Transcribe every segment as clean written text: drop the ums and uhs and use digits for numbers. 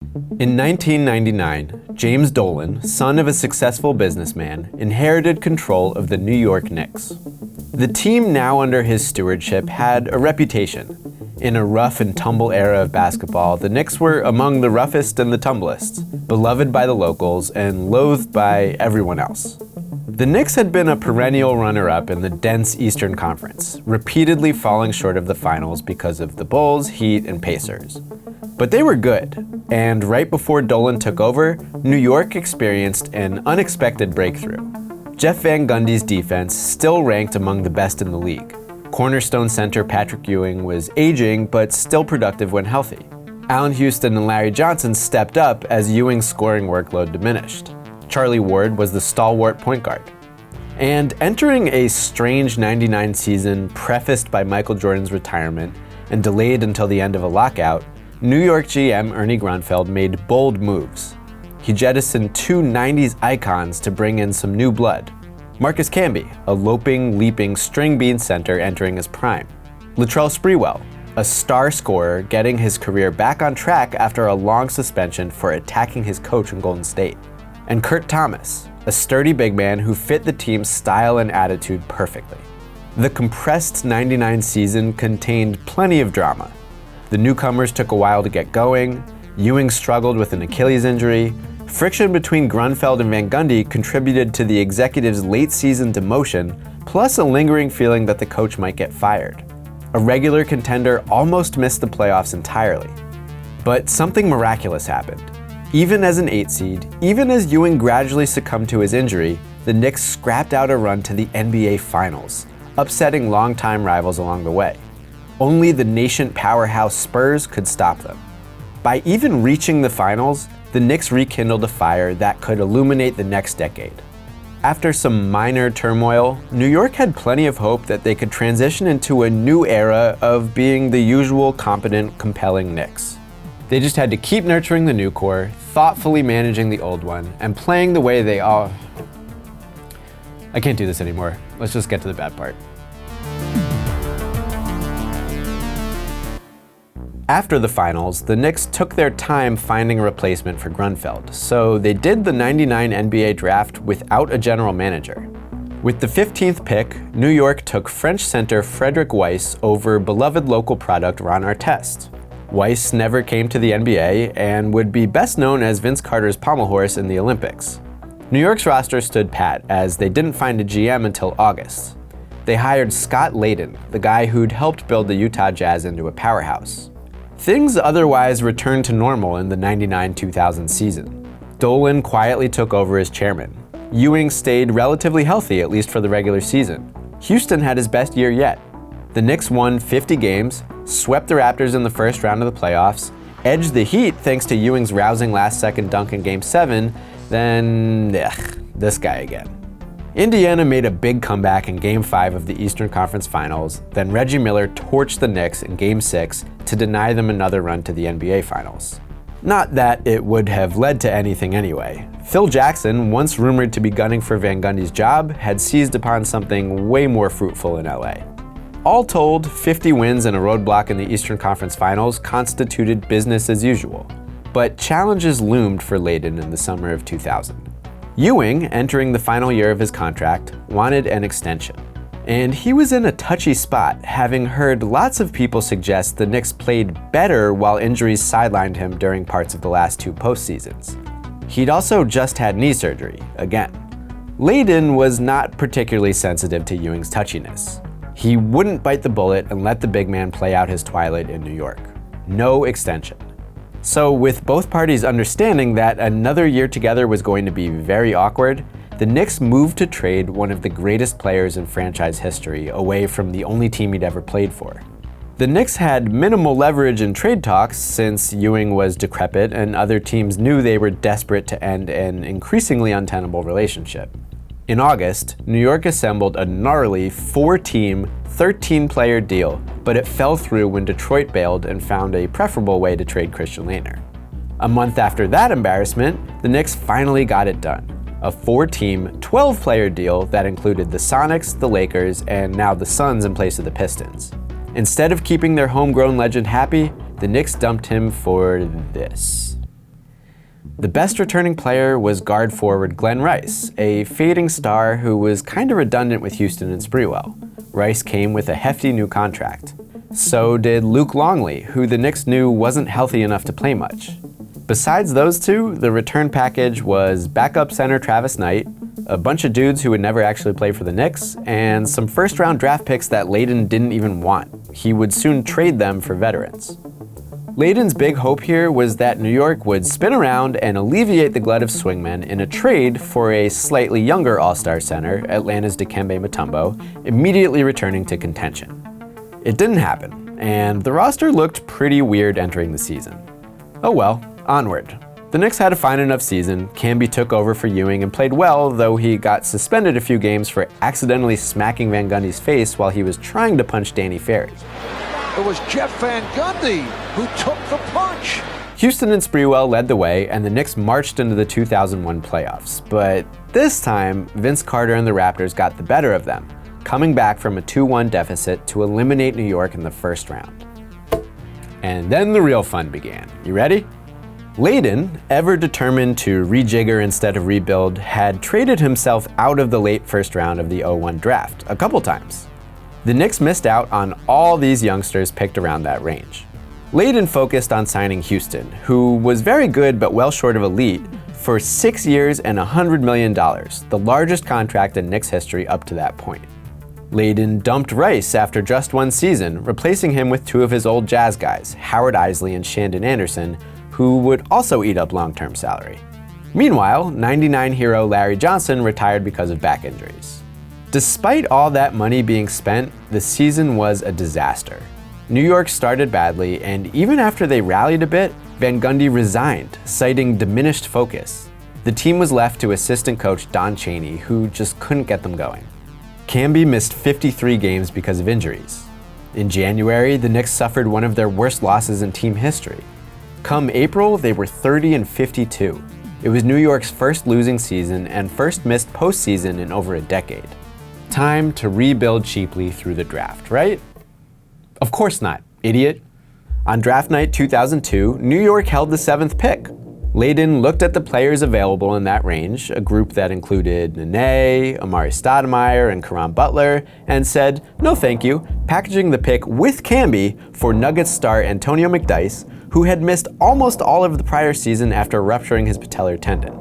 In 1999, James Dolan, son of a successful businessman, inherited control of the New York Knicks. The team now under his stewardship had a reputation. In a rough and tumble era of basketball, the Knicks were among the roughest and the tumblest, beloved by the locals and loathed by everyone else. The Knicks had been a perennial runner-up in the dense Eastern Conference, repeatedly falling short of the finals because of the Bulls, Heat, and Pacers. But they were good, and right before Dolan took over, New York experienced an unexpected breakthrough. Jeff Van Gundy's defense still ranked among the best in the league. Cornerstone center Patrick Ewing was aging but still productive when healthy. Allen Houston and Larry Johnson stepped up as Ewing's scoring workload diminished. Charlie Ward was the stalwart point guard. And entering a strange '99 season prefaced by Michael Jordan's retirement and delayed until the end of a lockout, New York GM Ernie Grunfeld made bold moves. He jettisoned two '90s icons to bring in some new blood. Marcus Camby, a loping, leaping string bean center entering his prime. Latrell Sprewell, a star scorer getting his career back on track after a long suspension for attacking his coach in Golden State. And Kurt Thomas, a sturdy big man who fit the team's style and attitude perfectly. The compressed '99 season contained plenty of drama. The newcomers took a while to get going, Ewing struggled with an Achilles injury, friction between Grunfeld and Van Gundy contributed to the executive's late season demotion, plus a lingering feeling that the coach might get fired. A regular contender almost missed the playoffs entirely. But something miraculous happened. Even as an 8 seed, even as Ewing gradually succumbed to his injury, the Knicks scrapped out a run to the NBA Finals, upsetting longtime rivals along the way. Only the nascent powerhouse Spurs could stop them. By even reaching the finals, the Knicks rekindled a fire that could illuminate the next decade. After some minor turmoil, New York had plenty of hope that they could transition into a new era of being the usual competent, compelling Knicks. They just had to keep nurturing the new core, thoughtfully managing the old one, and playing the way they all... I can't do this anymore. Let's just get to the bad part. After the finals, the Knicks took their time finding a replacement for Grunfeld, so they did the '99 NBA draft without a general manager. With the 15th pick, New York took French center Frédéric Weiss over beloved local product Ron Artest. Weiss never came to the NBA and would be best known as Vince Carter's pommel horse in the Olympics. New York's roster stood pat as they didn't find a GM until August. They hired Scott Layden, the guy who'd helped build the Utah Jazz into a powerhouse. Things otherwise returned to normal in the '99-2000 season. Dolan quietly took over as chairman. Ewing stayed relatively healthy, at least for the regular season. Houston had his best year yet. The Knicks won 50 games, swept the Raptors in the first round of the playoffs, edged the Heat thanks to Ewing's rousing last-second dunk in Game 7, then, this guy again. Indiana made a big comeback in Game 5 of the Eastern Conference Finals, then Reggie Miller torched the Knicks in Game 6 to deny them another run to the NBA Finals. Not that it would have led to anything anyway. Phil Jackson, once rumored to be gunning for Van Gundy's job, had seized upon something way more fruitful in LA. All told, 50 wins and a roadblock in the Eastern Conference Finals constituted business as usual. But challenges loomed for Layden in the summer of 2000. Ewing, entering the final year of his contract, wanted an extension. And he was in a touchy spot, having heard lots of people suggest the Knicks played better while injuries sidelined him during parts of the last 2 postseasons. He'd also just had knee surgery, again. Layden was not particularly sensitive to Ewing's touchiness. He wouldn't bite the bullet and let the big man play out his twilight in New York. No extension. So with both parties understanding that another year together was going to be very awkward, the Knicks moved to trade one of the greatest players in franchise history away from the only team he'd ever played for. The Knicks had minimal leverage in trade talks since Ewing was decrepit and other teams knew they were desperate to end an increasingly untenable relationship. In August, New York assembled a gnarly 4-team, 13-player deal, but it fell through when Detroit bailed and found a preferable way to trade Christian Laettner. A month after that embarrassment, the Knicks finally got it done. A 4-team, 12-player deal that included the Sonics, the Lakers, and now the Suns in place of the Pistons. Instead of keeping their homegrown legend happy, the Knicks dumped him for this. The best returning player was guard forward Glenn Rice, a fading star who was kind of redundant with Houston and Sprewell. Rice came with a hefty new contract. So did Luke Longley, who the Knicks knew wasn't healthy enough to play much. Besides those two, the return package was backup center Travis Knight, a bunch of dudes who would never actually play for the Knicks, and some first-round draft picks that Layden didn't even want. He would soon trade them for veterans. Layden's big hope here was that New York would spin around and alleviate the glut of swingmen in a trade for a slightly younger all-star center, Atlanta's Dikembe Mutombo, immediately returning to contention. It didn't happen, and the roster looked pretty weird entering the season. Oh well, onward. The Knicks had a fine enough season. Camby took over for Ewing and played well, though he got suspended a few games for accidentally smacking Van Gundy's face while he was trying to punch Danny Ferry. It was Jeff Van Gundy who took the punch. Houston and Sprewell led the way, and the Knicks marched into the 2001 playoffs. But this time, Vince Carter and the Raptors got the better of them, coming back from a 2-1 deficit to eliminate New York in the first round. And then the real fun began. You ready? Layden, ever determined to rejigger instead of rebuild, had traded himself out of the late first round of the 01 draft a couple times. The Knicks missed out on all these youngsters picked around that range. Layden focused on signing Houston, who was very good but well short of elite, for 6 years and $100 million, the largest contract in Knicks history up to that point. Layden dumped Rice after just one season, replacing him with two of his old Jazz guys, Howard Eisley and Shandon Anderson, who would also eat up long-term salary. Meanwhile, 99 hero Larry Johnson retired because of back injuries. Despite all that money being spent, the season was a disaster. New York started badly, and even after they rallied a bit, Van Gundy resigned, citing diminished focus. The team was left to assistant coach Don Chaney, who just couldn't get them going. Camby missed 53 games because of injuries. In January, the Knicks suffered one of their worst losses in team history. Come April, they were 30-52. It was New York's first losing season and first missed postseason in over a decade. Time to rebuild cheaply through the draft, right? Of course not, idiot. On draft night 2002, New York held the 7th pick. Layden looked at the players available in that range, a group that included Nene, Amari Stoudemire, and Caron Butler, and said, no thank you, packaging the pick with Camby for Nuggets star Antonio McDyess, who had missed almost all of the prior season after rupturing his patellar tendon.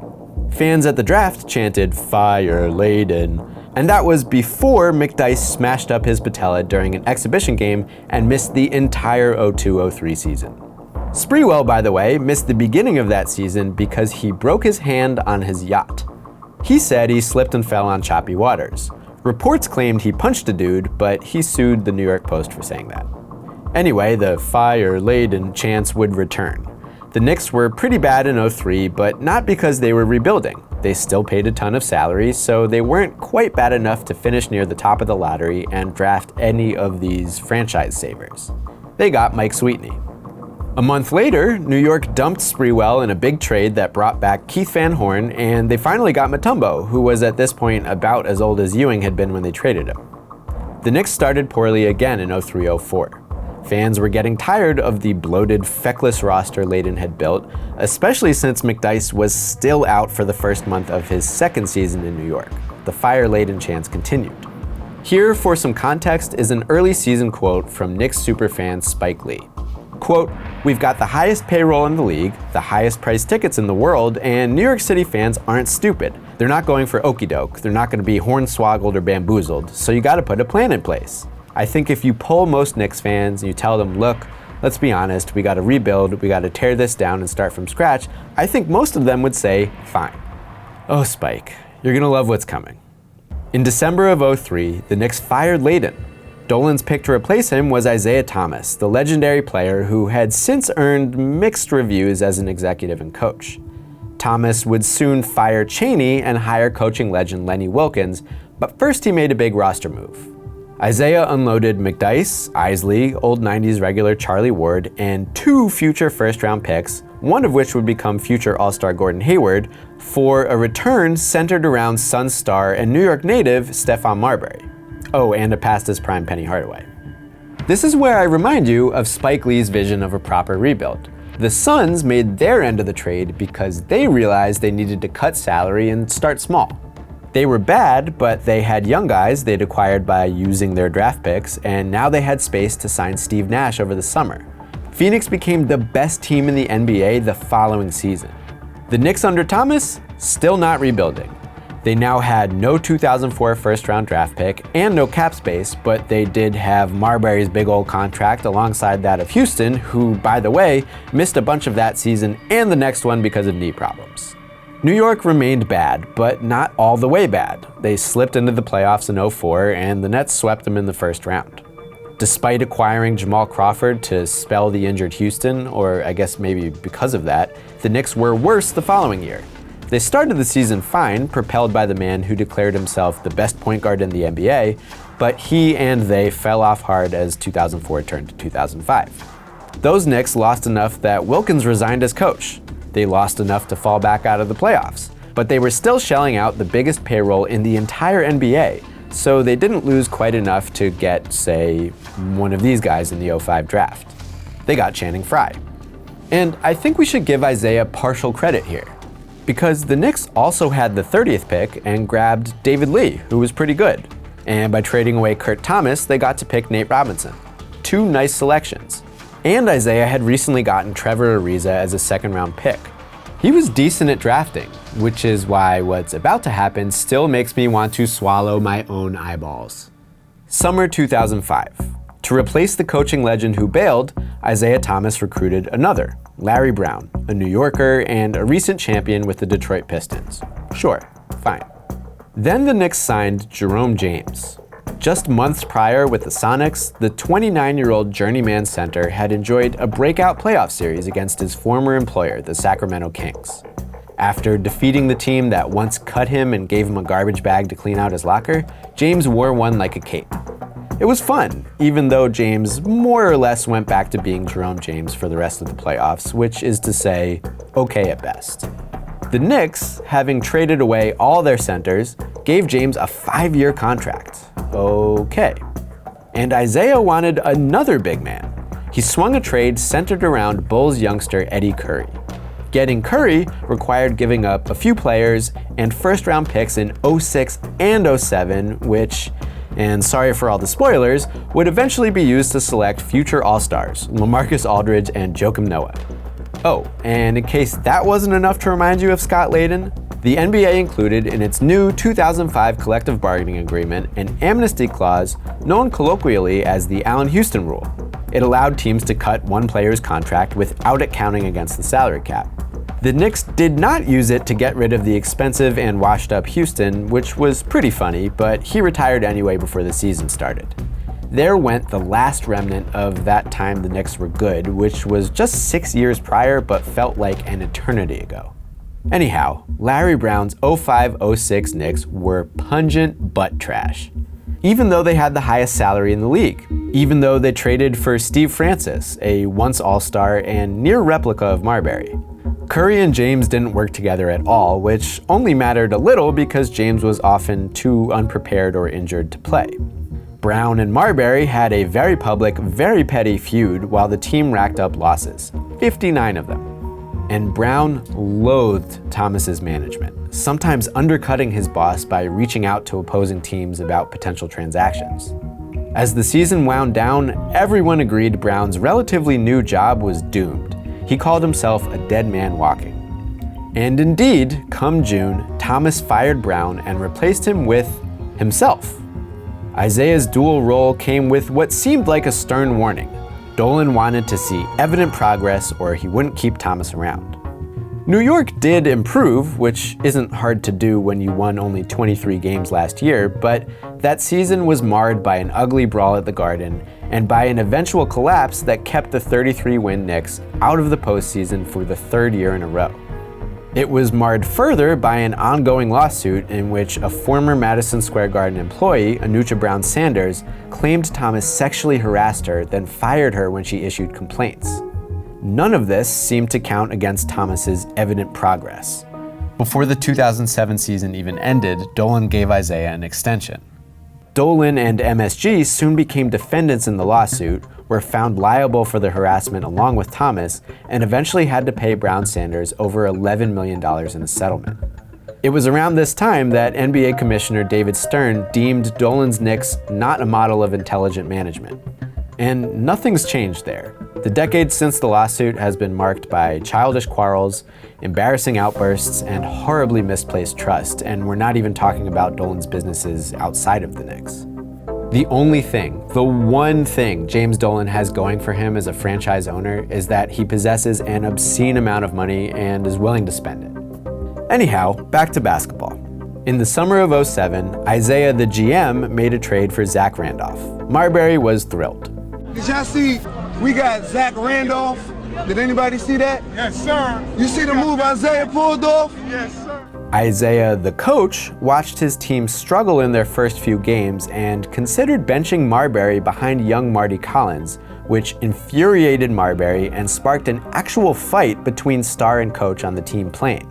Fans at the draft chanted, "Fire Layden," and that was before McDyess smashed up his patella during an exhibition game and missed the entire 02-03 season. Sprewell, by the way, missed the beginning of that season because he broke his hand on his yacht. He said he slipped and fell on choppy waters. Reports claimed he punched a dude, but he sued the New York Post for saying that. Anyway, the "Fire Layden" chants would return. The Knicks were pretty bad in 03, but not because they were rebuilding. They still paid a ton of salary, so they weren't quite bad enough to finish near the top of the lottery and draft any of these franchise savers. They got Mike Sweetney. A month later, New York dumped Sprewell in a big trade that brought back Keith Van Horn, and they finally got Mutombo, who was at this point about as old as Ewing had been when they traded him. The Knicks started poorly again in 03-04. Fans were getting tired of the bloated, feckless roster Layden had built, especially since McDyess was still out for the first month of his second season in New York. The "Fire Layden" chants continued. Here, for some context, is an early season quote from Knicks superfan Spike Lee. Quote, "We've got the highest payroll in the league, the highest priced tickets in the world, and New York City fans aren't stupid. They're not going for okie doke. They're not going to be hornswoggled or bamboozled, so you got to put a plan in place. I think if you poll most Knicks fans and you tell them, look, let's be honest, we got to rebuild, we got to tear this down and start from scratch, I think most of them would say, fine." Oh, Spike, you're going to love what's coming. In December of 03, the Knicks fired Layden. Dolan's pick to replace him was Isiah Thomas, the legendary player who had since earned mixed reviews as an executive and coach. Thomas would soon fire Chaney and hire coaching legend Lenny Wilkens, but first he made a big roster move. Isiah unloaded McDyess, Eisley, old 90s regular Charlie Ward, and 2 future first-round picks, one of which would become future All-Star Gordon Hayward, for a return centered around Suns star and New York native Stephon Marbury. Oh, and a past his prime Penny Hardaway. This is where I remind you of Spike Lee's vision of a proper rebuild. The Suns made their end of the trade because they realized they needed to cut salary and start small. They were bad, but they had young guys they'd acquired by using their draft picks, and now they had space to sign Steve Nash over the summer. Phoenix became the best team in the NBA the following season. The Knicks under Thomas, still not rebuilding. They now had no 2004 first-round draft pick and no cap space, but they did have Marbury's big old contract alongside that of Houston, who, by the way, missed a bunch of that season and the next one because of knee problems. New York remained bad, but not all the way bad. They slipped into the playoffs in 2004, and the Nets swept them in the first round. Despite acquiring Jamal Crawford to spell the injured Houston, or I guess maybe because of that, the Knicks were worse the following year. They started the season fine, propelled by the man who declared himself the best point guard in the NBA, but he and they fell off hard as 2004 turned to 2005. Those Knicks lost enough that Wilkins resigned as coach. They lost enough to fall back out of the playoffs, but they were still shelling out the biggest payroll in the entire NBA, so they didn't lose quite enough to get, say, one of these guys in the 2005 draft. They got Channing Frye. And I think we should give Isiah partial credit here, because the Knicks also had the 30th pick and grabbed David Lee, who was pretty good. And by trading away Kurt Thomas, they got to pick Nate Robinson. Two nice selections. And Isiah had recently gotten Trevor Ariza as a second-round pick. He was decent at drafting, which is why what's about to happen still makes me want to swallow my own eyeballs. Summer 2005. To replace the coaching legend who bailed, Isiah Thomas recruited another, Larry Brown, a New Yorker and a recent champion with the Detroit Pistons. Sure, fine. Then the Knicks signed Jerome James. Just months prior with the Sonics, the 29-year-old journeyman center had enjoyed a breakout playoff series against his former employer, the Sacramento Kings. After defeating the team that once cut him and gave him a garbage bag to clean out his locker, James wore one like a cape. It was fun, even though James more or less went back to being Jerome James for the rest of the playoffs, which is to say, okay at best. The Knicks, having traded away all their centers, gave James a 5-year contract. Okay. And Isiah wanted another big man. He swung a trade centered around Bulls youngster Eddie Curry. Getting Curry required giving up a few players and first-round picks in 2006 and 2007, which, and sorry for all the spoilers, would eventually be used to select future All-Stars, LaMarcus Aldridge and Joakim Noah. Oh, and in case that wasn't enough to remind you of Scott Layden, the NBA included in its new 2005 collective bargaining agreement an amnesty clause known colloquially as the Allen Houston Rule. It allowed teams to cut one player's contract without it counting against the salary cap. The Knicks did not use it to get rid of the expensive and washed-up Houston, which was pretty funny, but he retired anyway before the season started. There went the last remnant of that time the Knicks were good, which was just 6 years prior but felt like an eternity ago. Anyhow, Larry Brown's 2005-06 Knicks were pungent butt trash. Even though they had the highest salary in the league, even though they traded for Steve Francis, a once All-Star and near replica of Marbury. Curry and James didn't work together at all, which only mattered a little because James was often too unprepared or injured to play. Brown and Marbury had a very public, very petty feud while the team racked up losses, 59 of them. And Brown loathed Thomas's management, sometimes undercutting his boss by reaching out to opposing teams about potential transactions. As the season wound down, everyone agreed Brown's relatively new job was doomed. He called himself a dead man walking. And indeed, come June, Thomas fired Brown and replaced him with himself. Isiah's dual role came with what seemed like a stern warning. Dolan wanted to see evident progress or he wouldn't keep Thomas around. New York did improve, which isn't hard to do when you won only 23 games last year, but that season was marred by an ugly brawl at the Garden and by an eventual collapse that kept the 33-win Knicks out of the postseason for the third year in a row. It was marred further by an ongoing lawsuit in which a former Madison Square Garden employee, Anucha Brown Sanders, claimed Thomas sexually harassed her, then fired her when she issued complaints. None of this seemed to count against Thomas's evident progress. Before the 2007 season even ended, Dolan gave Isiah an extension. Dolan and MSG soon became defendants in the lawsuit, were found liable for the harassment along with Thomas and eventually had to pay Brown-Sanders over $11 million in a settlement. It was around this time that NBA Commissioner David Stern deemed Dolan's Knicks not a model of intelligent management. And nothing's changed there. The decade since the lawsuit has been marked by childish quarrels, embarrassing outbursts, and horribly misplaced trust, and we're not even talking about Dolan's businesses outside of the Knicks. The only thing, the one thing James Dolan has going for him as a franchise owner is that he possesses an obscene amount of money and is willing to spend it. Anyhow, back to basketball. In the summer of '07, Isiah, the GM, made a trade for Zach Randolph. Marbury was thrilled. Did y'all see we got Zach Randolph? Did anybody see that? Yes, sir. You see the move Isiah pulled off? Yes, sir. Isiah, the coach, watched his team struggle in their first few games and considered benching Marbury behind young Marty Collins, which infuriated Marbury and sparked an actual fight between star and coach on the team plane.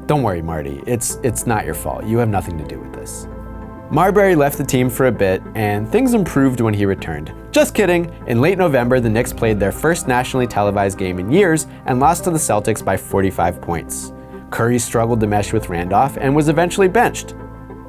Don't worry, Marty, it's not your fault. You have nothing to do with this. Marbury left the team for a bit, and things improved when he returned. Just kidding. In late November, the Knicks played their first nationally televised game in years and lost to the Celtics by 45 points. Curry struggled to mesh with Randolph and was eventually benched.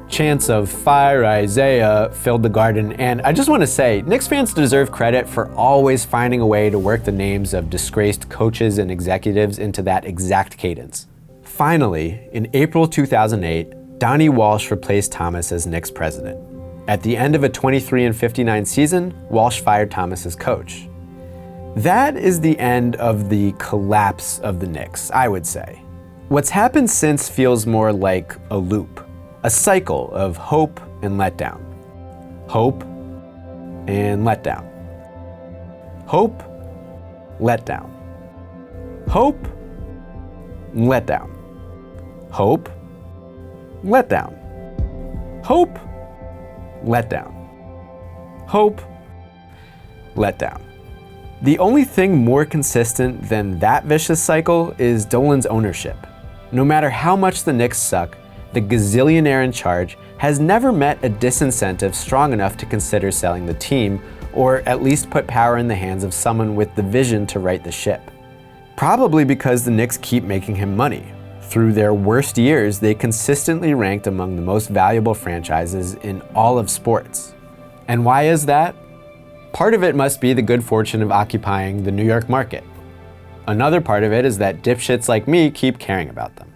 Chants of "Fire Isiah" filled the garden, and I just want to say, Knicks fans deserve credit for always finding a way to work the names of disgraced coaches and executives into that exact cadence. Finally, in April 2008, Donnie Walsh replaced Thomas as Knicks president. At the end of a 23-59 season, Walsh fired Thomas as coach. That is the end of the collapse of the Knicks, I would say. What's happened since feels more like a loop, a cycle of hope and letdown. Hope and letdown. Hope, letdown. Hope, letdown. Hope, letdown. Hope, letdown. Hope, letdown. The only thing more consistent than that vicious cycle is Dolan's ownership. No matter how much the Knicks suck, the gazillionaire in charge has never met a disincentive strong enough to consider selling the team, or at least put power in the hands of someone with the vision to right the ship. Probably because the Knicks keep making him money. Through their worst years, they consistently ranked among the most valuable franchises in all of sports. And why is that? Part of it must be the good fortune of occupying the New York market. Another part of it is that dipshits like me keep caring about them.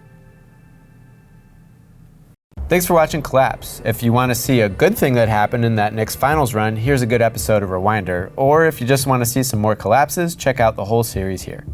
Thanks for watching Collapse. If you want to see a good thing that happened in that Knicks finals run, here's a good episode of Rewinder. Or if you just want to see some more collapses, check out the whole series here.